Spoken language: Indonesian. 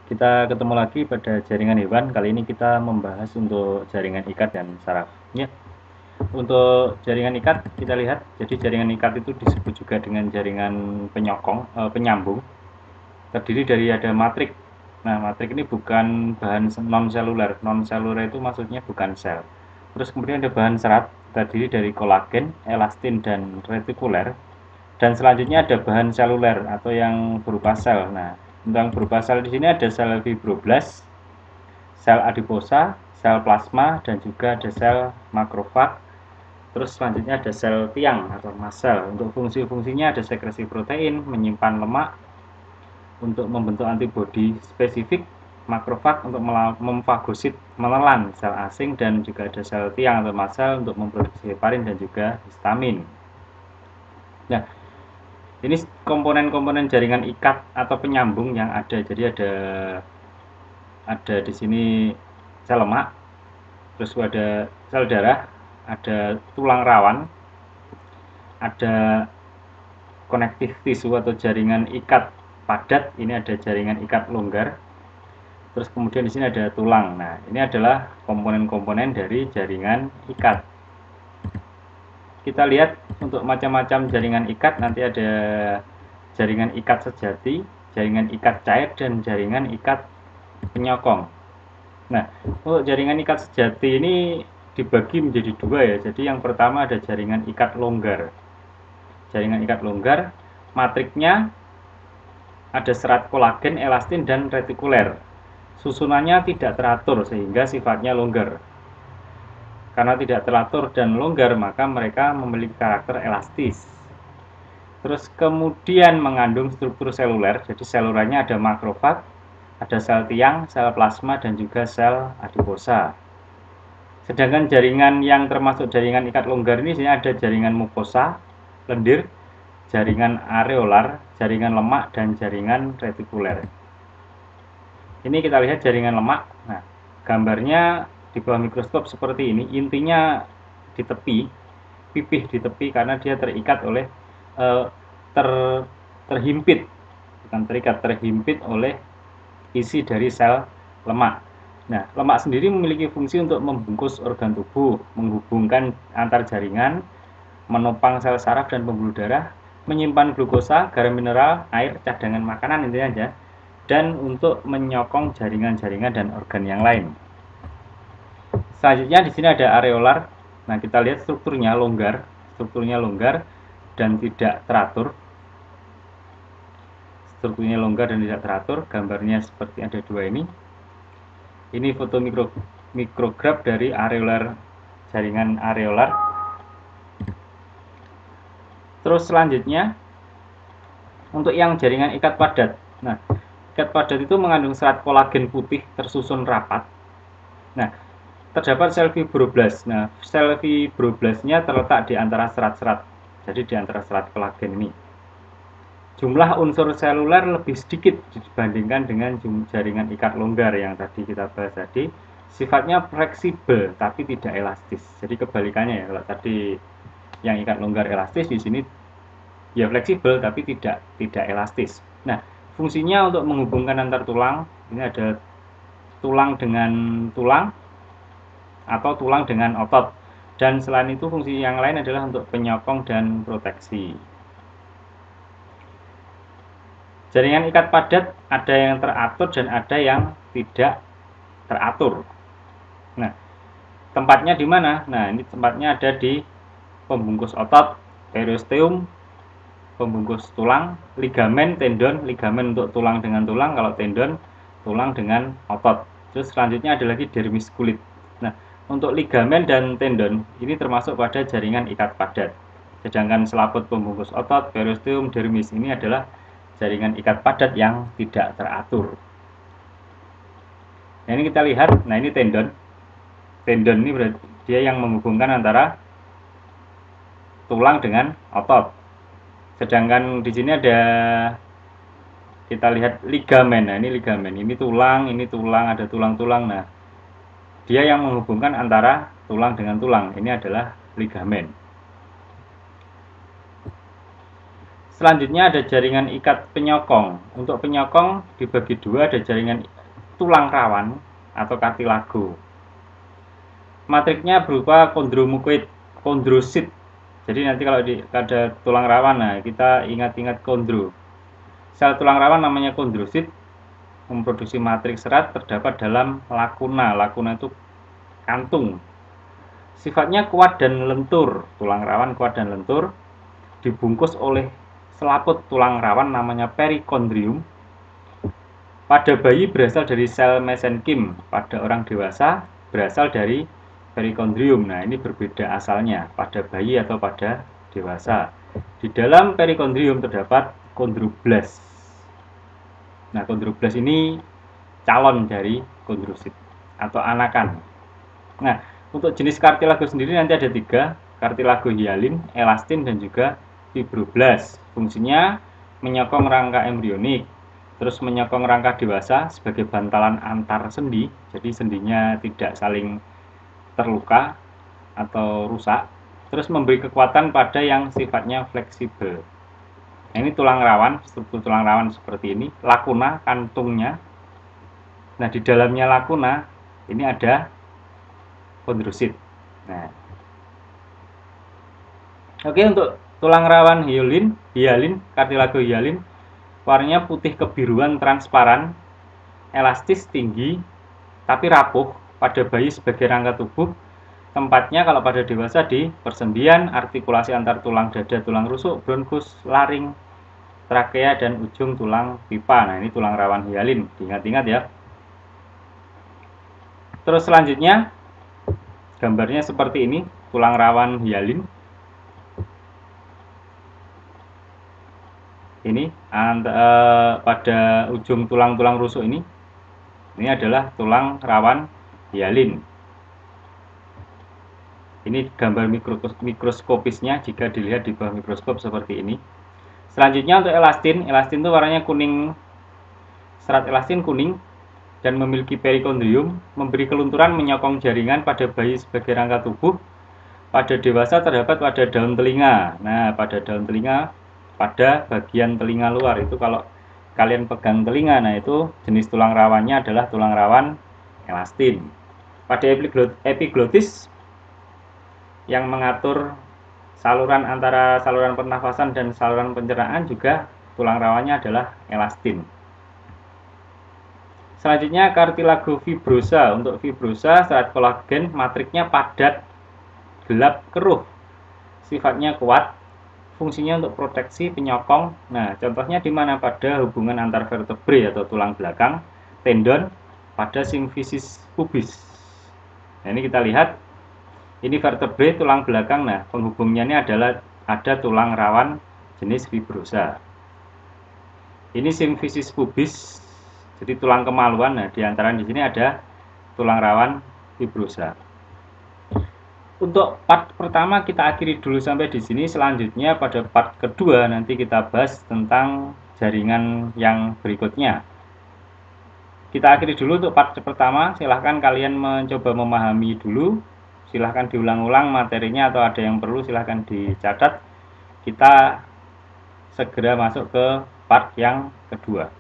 Kita ketemu lagi pada jaringan hewan. Kali ini kita membahas untuk jaringan ikat dan saraf. Ya, untuk jaringan ikat kita lihat. Jadi jaringan ikat itu disebut juga dengan jaringan penyambung. Terdiri dari ada matrik. Nah, matrik ini bukan bahan non seluler. Non seluler itu maksudnya bukan sel. Terus kemudian ada bahan serat terdiri dari kolagen, elastin dan retikuler. Dan selanjutnya ada bahan seluler atau yang berupa sel. Nah, untuk yang berupa sel di sini ada sel fibroblast, sel adiposa, sel plasma, dan juga ada sel makrofag. Terus selanjutnya ada sel tiang atau mast cell. Untuk fungsi-fungsinya ada sekresi protein, menyimpan lemak, untuk membentuk antibodi spesifik, makrofag untuk memfagosit, menelan sel asing, dan juga ada sel tiang atau mast cell untuk memproduksi heparin dan juga histamin. Nah, ini komponen-komponen jaringan ikat atau penyambung yang ada. Jadi ada di sini sel lemak, terus ada sel darah, ada tulang rawan, ada konektif tisu atau jaringan ikat padat, ini ada jaringan ikat longgar. Terus kemudian di sini ada tulang. Nah, ini adalah komponen-komponen dari jaringan ikat. Kita lihat untuk macam-macam jaringan ikat, nanti ada jaringan ikat sejati, jaringan ikat cair, dan jaringan ikat penyokong. Nah, untuk jaringan ikat sejati ini dibagi menjadi dua ya. Jadi yang pertama ada jaringan ikat longgar. Jaringan ikat longgar, matriknya ada serat kolagen, elastin, dan retikuler. Susunannya tidak teratur sehingga sifatnya longgar. Karena tidak teratur dan longgar, maka mereka memiliki karakter elastis. Terus kemudian mengandung struktur seluler. Jadi selulernya ada makrofag, ada sel tiang, sel plasma, dan juga sel adiposa. Sedangkan jaringan yang termasuk jaringan ikat longgar ini sini ada jaringan mukosa, lendir, jaringan areolar, jaringan lemak, dan jaringan retikuler. Ini kita lihat jaringan lemak. Nah, gambarnya di bawah mikroskop seperti ini. Intinya di tepi, pipih di tepi karena dia terikat oleh ter, terhimpit, bukan terikat, terhimpit oleh isi dari sel lemak. Nah, lemak sendiri memiliki fungsi untuk membungkus organ tubuh, menghubungkan antar jaringan, menopang sel saraf dan pembuluh darah, menyimpan glukosa, garam mineral, air, cadangan makanan intinya aja, dan untuk menyokong jaringan-jaringan dan organ yang lain. Selanjutnya di sini ada areolar. Nah, kita lihat strukturnya longgar dan tidak teratur. Strukturnya longgar dan tidak teratur. Gambarnya seperti ada dua ini. Ini foto mikrograf dari areolar, jaringan areolar. Terus selanjutnya untuk yang jaringan ikat padat. Nah, ikat padat itu mengandung serat kolagen putih tersusun rapat. Nah, terdapat sel fibroblast. Nah, sel fibroblastnya terletak di antara serat-serat. Jadi di antara serat kolagen ini. Jumlah unsur seluler lebih sedikit dibandingkan dengan jaringan ikat longgar yang tadi kita bahas tadi. Sifatnya fleksibel tapi tidak elastis. Jadi kebalikannya ya, kalau tadi yang ikat longgar elastis, di sini ya fleksibel tapi tidak elastis. Nah, fungsinya untuk menghubungkan antar tulang. Ini ada tulang dengan tulang atau tulang dengan otot. Dan selain itu fungsi yang lain adalah untuk penyokong dan proteksi. Jaringan ikat padat ada yang teratur dan ada yang tidak teratur. Nah, tempatnya di mana? Nah, ini tempatnya ada di pembungkus otot, periosteum, pembungkus tulang, ligamen, tendon, ligamen untuk tulang dengan tulang, kalau tendon, tulang dengan otot. Terus selanjutnya ada lagi dermis kulit. Nah, untuk ligamen dan tendon ini termasuk pada jaringan ikat padat. Sedangkan selaput pembungkus otot, periosteum, dermis ini adalah jaringan ikat padat yang tidak teratur. Nah, ini kita lihat, nah ini tendon. Tendon ini berarti dia yang menghubungkan antara tulang dengan otot. Sedangkan di sini ada, kita lihat ligamen. Nah, ini ligamen. Ini tulang, ada tulang-tulang. Nah, dia yang menghubungkan antara tulang dengan tulang. Ini adalah ligamen. Selanjutnya ada jaringan ikat penyokong. Untuk penyokong dibagi dua, ada jaringan tulang rawan atau kartilago. Matriknya berupa kondromukoid, kondrosit. Jadi nanti kalau ada tulang rawan, nah kita ingat-ingat kondro. Sel tulang rawan namanya kondrosit, memproduksi matriks serat terdapat dalam lakuna. Lakuna itu kantung. Sifatnya kuat dan lentur. Tulang rawan kuat dan lentur, dibungkus oleh selaput tulang rawan namanya perikondrium. Pada bayi berasal dari sel mesenkim, pada orang dewasa berasal dari perikondrium. Nah, ini berbeda asalnya pada bayi atau pada dewasa. Di dalam perikondrium terdapat kondroblas. Nah, kondroblas ini calon dari kondrosit atau anakan. Nah, untuk jenis kartilago sendiri nanti ada 3, kartilago hialin, elastin, dan juga fibroblas. Fungsinya menyokong rangka embrionik, terus menyokong rangka dewasa sebagai bantalan antar sendi, jadi sendinya tidak saling terluka atau rusak, terus memberi kekuatan pada yang sifatnya fleksibel. Nah, ini tulang rawan, struktur tulang rawan seperti ini, lakuna kantungnya. Nah, di dalamnya lakuna ini ada kondrosit. Nah, oke, untuk tulang rawan hialin, kartilago hialin, warnanya putih kebiruan transparan, elastis tinggi, tapi rapuh pada bayi sebagai rangka tubuh. Tempatnya kalau pada dewasa di persendian, artikulasi antar tulang dada, tulang rusuk, bronkus, laring, trakea, dan ujung tulang pipa. Nah, ini tulang rawan hialin, diingat-ingat ya. Terus selanjutnya, gambarnya seperti ini, tulang rawan hialin. Ini pada ujung tulang-tulang rusuk ini adalah tulang rawan hialin. Ini gambar mikroskopisnya jika dilihat di bawah mikroskop seperti ini. Selanjutnya untuk elastin, elastin itu warnanya kuning, serat elastin kuning dan memiliki perikondrium, memberi kelunturan menyokong jaringan pada bayi sebagai rangka tubuh. Pada dewasa terdapat pada daun telinga. Nah, pada daun telinga, pada bagian telinga luar itu kalau kalian pegang telinga, nah itu jenis tulang rawannya adalah tulang rawan elastin. Pada epiglotis yang mengatur saluran antara saluran pernafasan dan saluran pencernaan juga tulang rawannya adalah elastin. Selanjutnya kartilago fibrosa. Untuk fibrosa, serat kolagen matriknya padat, gelap, keruh. Sifatnya kuat, fungsinya untuk proteksi penyokong. Nah, contohnya di mana? Pada hubungan antar vertebre atau tulang belakang, tendon, pada simfisis pubis. Nah, ini kita lihat, ini vertebre tulang belakang. Nah, penghubungnya ini adalah ada tulang rawan jenis fibrosa. Ini simfisis pubis, jadi tulang kemaluan. Nah, di antara di sini ada tulang rawan fibrosa. Untuk part pertama kita akhiri dulu sampai di sini. Selanjutnya pada part kedua nanti kita bahas tentang jaringan yang berikutnya. Kita akhiri dulu untuk part pertama. Silahkan kalian mencoba memahami dulu. Silahkan diulang-ulang materinya atau ada yang perlu silahkan dicatat. Kita segera masuk ke part yang kedua.